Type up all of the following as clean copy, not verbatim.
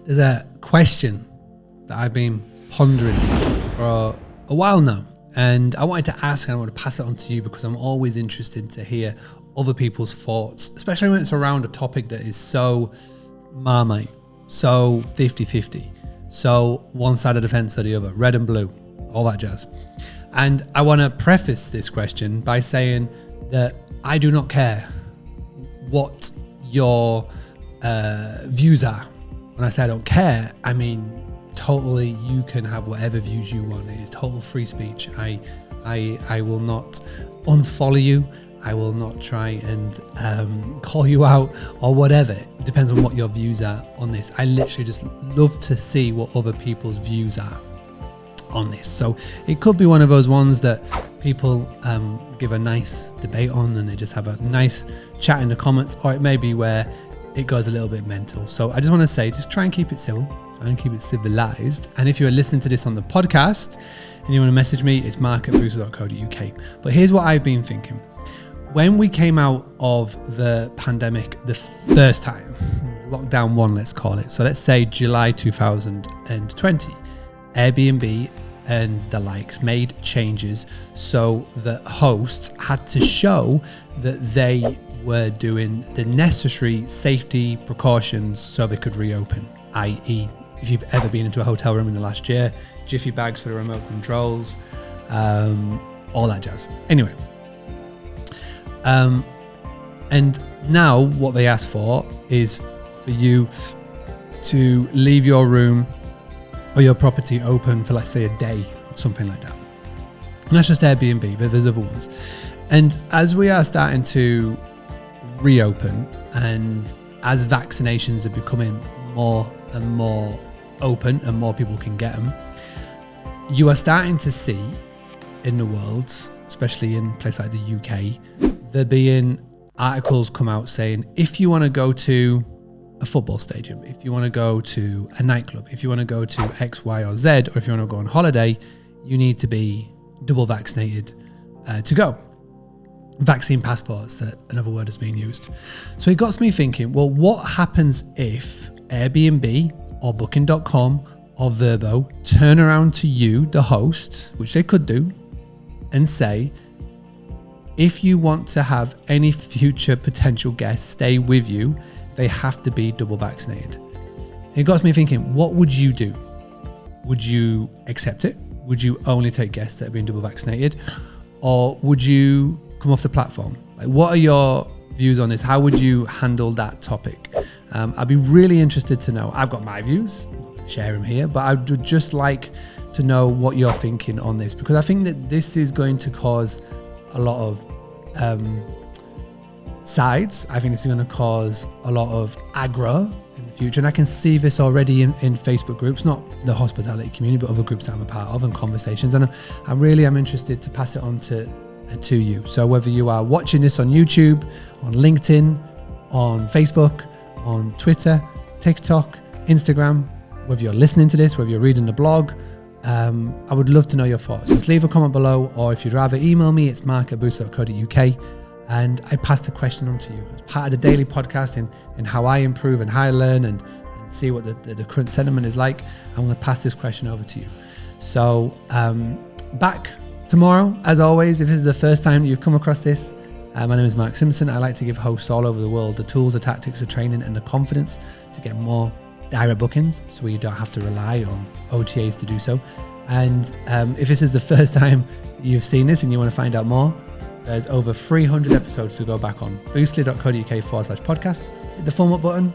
There's a question that I've been pondering for a while now, and I wanted to ask, and I want to pass it on to you because I'm always interested to hear other people's thoughts, especially when it's around a topic that is so Marmite, so 50-50, so one side of the fence or the other, red and blue, all that jazz. And I want to preface this question by saying that I do not care what your views are. When I say I don't care, I mean totally you can have whatever views you want. It is total free speech. I will not unfollow you. I will not try and call you out or whatever. It depends on what your views are on this. I literally just love to see what other people's views are on this. So it could be one of those ones that people give a nice debate on and they just have a nice chat in the comments, or it may be where it goes a little bit mental. So I just want to say, just try and keep it civil, try and keep it civilized. And if you're listening to this on the podcast and you want to message me, it's mark@booster.co.uk. But here's what I've been thinking. When we came out of the pandemic the first time, lockdown 1, let's call it. So let's say July 2020, Airbnb and the likes made changes so that hosts had to show that they were doing the necessary safety precautions so they could reopen, i.e. if you've ever been into a hotel room in the last year, jiffy bags for the remote controls, all that jazz. Anyway, and now what they ask for is for you to leave your room or your property open for, let's say, a day or something like that. And that's just Airbnb, but there's other ones. And as we are starting to reopen, and as vaccinations are becoming more and more open and more people can get them, you are starting to see in the world, especially in places like the UK, there being articles come out saying, if you want to go to a football stadium, if you want to go to a nightclub, if you want to go to X, Y, or Z, or if you want to go on holiday, you need to be double vaccinated to go. Vaccine passports, another word is being used. So it got me thinking, well, what happens if Airbnb or Booking.com or Vrbo turn around to you, the host, which they could do, and say, if you want to have any future potential guests stay with you, they have to be double vaccinated. It got me thinking, what would you do? Would you accept it? Would you only take guests that have been double vaccinated? Or would you come off the platform? Like, what are your views on this? How would you handle that topic? I'd be really interested to know. I've got my views, I'm not going to share them here, but I would just like to know what you're thinking on this, because I think that this is going to cause a lot of sides. I think this is going to cause a lot of aggro in the future, and I can see this already in Facebook groups, not the hospitality community, but other groups that I'm a part of, and conversations. And I really am interested to pass it on to you. So whether you are watching this on YouTube, on LinkedIn, on Facebook, on Twitter, TikTok, Instagram, whether you're listening to this, whether you're reading the blog, I would love to know your thoughts. Just leave a comment below, or if you'd rather email me, it's mark@booster.co.uk, and I pass the question on to you as part of the daily podcast in how I improve and how I learn and see what the current sentiment is like. I'm going to pass this question over to you. So back tomorrow, as always. If this is the first time that you've come across this, my name is Mark Simpson. I like to give hosts all over the world the tools, the tactics, the training, and the confidence to get more direct bookings, so you don't have to rely on OTAs to do so. And if this is the first time you've seen this and you want to find out more, there's over 300 episodes to go back on. boostly.co.uk/podcast. Hit the thumb up button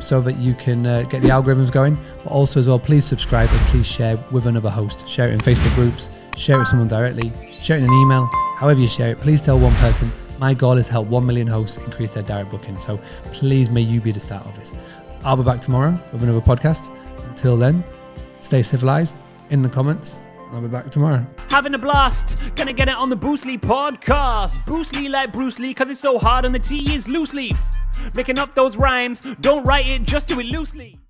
so that you can get the algorithms going. But also as well, please subscribe and please share with another host. Share it in Facebook groups, share it with someone directly, share it in an email, however you share it. Please tell one person. My goal is to help 1 million hosts increase their direct booking. So please, may you be the start of this. I'll be back tomorrow with another podcast. Until then, stay civilized in the comments. I'll be back tomorrow. Having a blast. Gonna get it on the Boostly podcast. Bruce Lee like Bruce Lee, cause it's so hard and the T is loose leaf. Making up those rhymes. Don't write it, just do it loosely.